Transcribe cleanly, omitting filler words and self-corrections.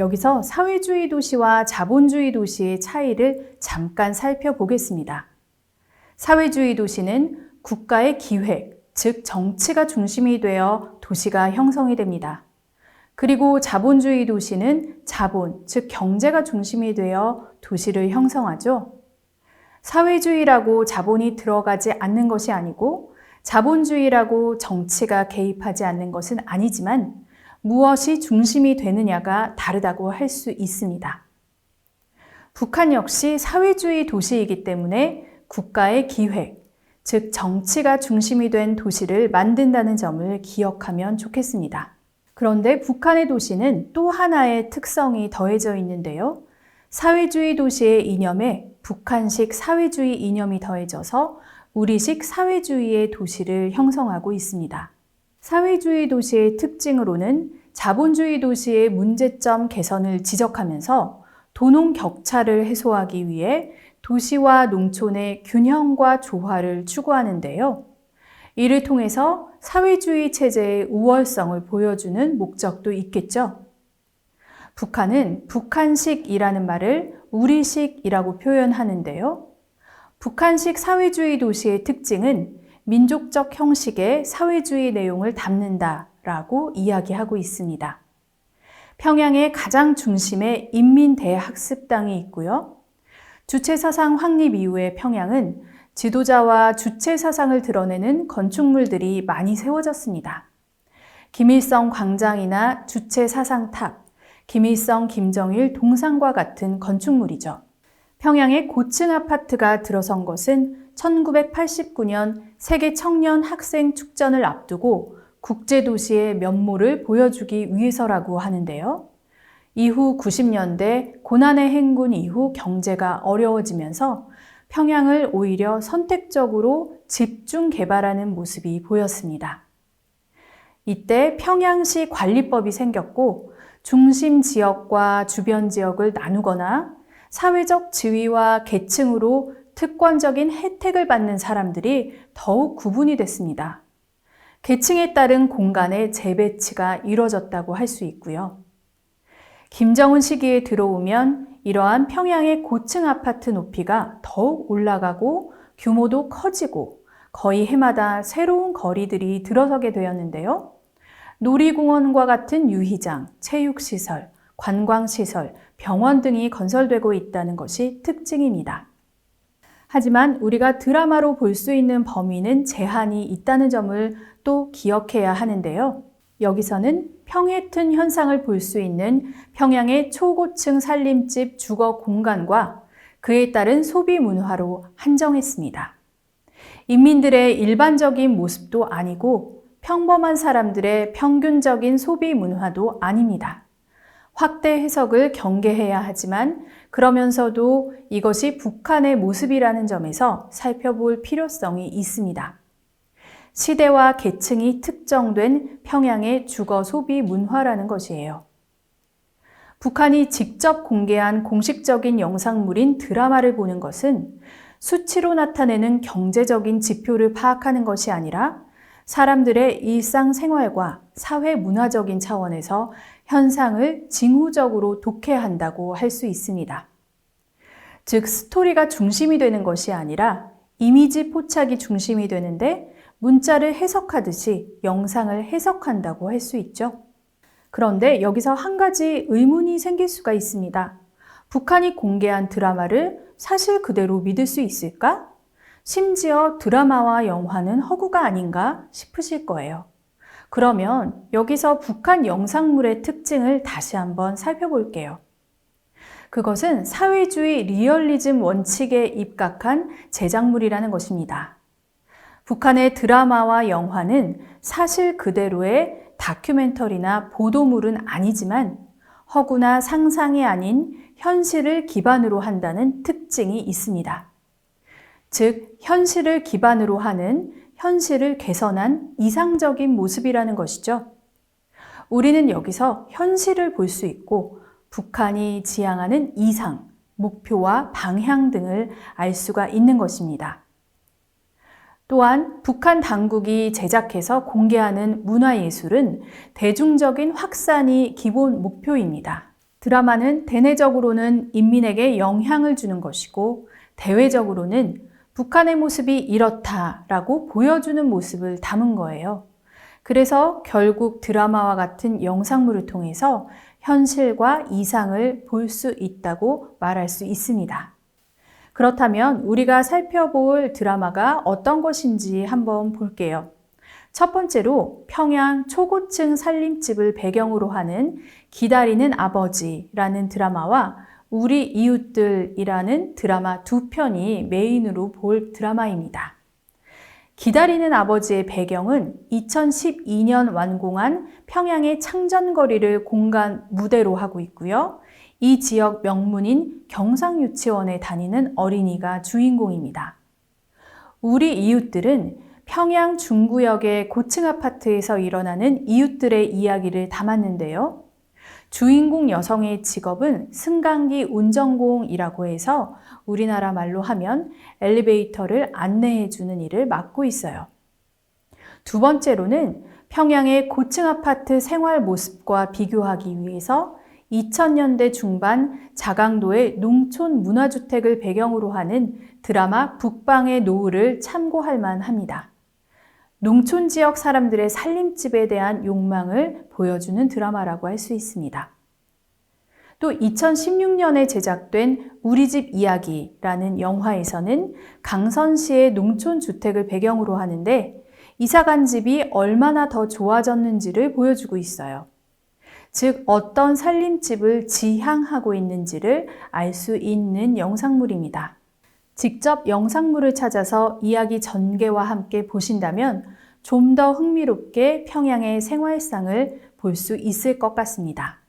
여기서 사회주의 도시와 자본주의 도시의 차이를 잠깐 살펴보겠습니다. 사회주의 도시는 국가의 기획, 즉 정치가 중심이 되어 도시가 형성이 됩니다. 그리고 자본주의 도시는 자본, 즉 경제가 중심이 되어 도시를 형성하죠. 사회주의라고 자본이 들어가지 않는 것이 아니고 자본주의라고 정치가 개입하지 않는 것은 아니지만 무엇이 중심이 되느냐가 다르다고 할 수 있습니다. 북한 역시 사회주의 도시이기 때문에 국가의 기획, 즉 정치가 중심이 된 도시를 만든다는 점을 기억하면 좋겠습니다. 그런데 북한의 도시는 또 하나의 특성이 더해져 있는데요. 사회주의 도시의 이념에 북한식 사회주의 이념이 더해져서 우리식 사회주의의 도시를 형성하고 있습니다. 사회주의 도시의 특징으로는 자본주의 도시의 문제점 개선을 지적하면서 도농 격차를 해소하기 위해 도시와 농촌의 균형과 조화를 추구하는데요. 이를 통해서 사회주의 체제의 우월성을 보여주는 목적도 있겠죠. 북한은 북한식이라는 말을 우리식이라고 표현하는데요. 북한식 사회주의 도시의 특징은 민족적 형식의 사회주의 내용을 담는다라고 이야기하고 있습니다. 평양의 가장 중심에 인민대학습당이 있고요. 주체사상 확립 이후의 평양은 지도자와 주체사상을 드러내는 건축물들이 많이 세워졌습니다. 김일성 광장이나 주체사상탑, 김일성, 김정일 동상과 같은 건축물이죠. 평양에 고층 아파트가 들어선 것은 1989년 세계 청년 학생 축전을 앞두고 국제도시의 면모를 보여주기 위해서라고 하는데요. 이후 90년대 고난의 행군 이후 경제가 어려워지면서 평양을 오히려 선택적으로 집중 개발하는 모습이 보였습니다. 이때 평양시 관리법이 생겼고 중심 지역과 주변 지역을 나누거나 사회적 지위와 계층으로 특권적인 혜택을 받는 사람들이 더욱 구분이 됐습니다. 계층에 따른 공간의 재배치가 이뤄졌다고 할 수 있고요. 김정은 시기에 들어오면 이러한 평양의 고층 아파트 높이가 더욱 올라가고 규모도 커지고 거의 해마다 새로운 거리들이 들어서게 되었는데요. 놀이공원과 같은 유희장, 체육시설, 관광시설, 병원 등이 건설되고 있다는 것이 특징입니다. 하지만 우리가 드라마로 볼 수 있는 범위는 제한이 있다는 점을 또 기억해야 하는데요. 여기서는 평해튼 현상을 볼 수 있는 평양의 초고층 살림집 주거 공간과 그에 따른 소비 문화로 한정했습니다. 인민들의 일반적인 모습도 아니고 평범한 사람들의 평균적인 소비 문화도 아닙니다. 확대 해석을 경계해야 하지만 그러면서도 이것이 북한의 모습이라는 점에서 살펴볼 필요성이 있습니다. 시대와 계층이 특정된 평양의 주거 소비 문화라는 것이에요. 북한이 직접 공개한 공식적인 영상물인 드라마를 보는 것은 수치로 나타내는 경제적인 지표를 파악하는 것이 아니라 사람들의 일상생활과 사회문화적인 차원에서 현상을 징후적으로 독해한다고 할 수 있습니다. 즉, 스토리가 중심이 되는 것이 아니라 이미지 포착이 중심이 되는데 문자를 해석하듯이 영상을 해석한다고 할 수 있죠. 그런데 여기서 한 가지 의문이 생길 수가 있습니다. 북한이 공개한 드라마를 사실 그대로 믿을 수 있을까? 심지어 드라마와 영화는 허구가 아닌가 싶으실 거예요. 그러면 여기서 북한 영상물의 특징을 다시 한번 살펴볼게요. 그것은 사회주의 리얼리즘 원칙에 입각한 제작물이라는 것입니다. 북한의 드라마와 영화는 사실 그대로의 다큐멘터리나 보도물은 아니지만 허구나 상상이 아닌 현실을 기반으로 한다는 특징이 있습니다. 즉, 현실을 기반으로 하는 현실을 개선한 이상적인 모습이라는 것이죠. 우리는 여기서 현실을 볼 수 있고 북한이 지향하는 이상, 목표와 방향 등을 알 수가 있는 것입니다. 또한 북한 당국이 제작해서 공개하는 문화예술은 대중적인 확산이 기본 목표입니다. 드라마는 대내적으로는 인민에게 영향을 주는 것이고 대외적으로는 북한의 모습이 이렇다라고 보여주는 모습을 담은 거예요. 그래서 결국 드라마와 같은 영상물을 통해서 현실과 이상을 볼 수 있다고 말할 수 있습니다. 그렇다면 우리가 살펴볼 드라마가 어떤 것인지 한번 볼게요. 첫 번째로 평양 초고층 살림집을 배경으로 하는 기다리는 아버지라는 드라마와 우리 이웃들이라는 드라마 두 편이 메인으로 볼 드라마입니다. 기다리는 아버지의 배경은 2012년 완공한 평양의 창전거리를 공간 무대로 하고 있고요. 이 지역 명문인 경상유치원에 다니는 어린이가 주인공입니다. 우리 이웃들은 평양 중구역의 고층 아파트에서 일어나는 이웃들의 이야기를 담았는데요. 주인공 여성의 직업은 승강기 운전공이라고 해서 우리나라 말로 하면 엘리베이터를 안내해 주는 일을 맡고 있어요. 두 번째로는 평양의 고층 아파트 생활 모습과 비교하기 위해서 2000년대 중반 자강도의 농촌 문화주택을 배경으로 하는 드라마 북방의 노을을 참고할 만합니다. 농촌 지역 사람들의 살림집에 대한 욕망을 보여주는 드라마라고 할 수 있습니다. 또 2016년에 제작된 우리 집 이야기라는 영화에서는 강선시의 농촌 주택을 배경으로 하는데 이사간 집이 얼마나 더 좋아졌는지를 보여주고 있어요. 즉 어떤 살림집을 지향하고 있는지를 알 수 있는 영상물입니다. 직접 영상물을 찾아서 이야기 전개와 함께 보신다면 좀 더 흥미롭게 평양의 생활상을 볼 수 있을 것 같습니다.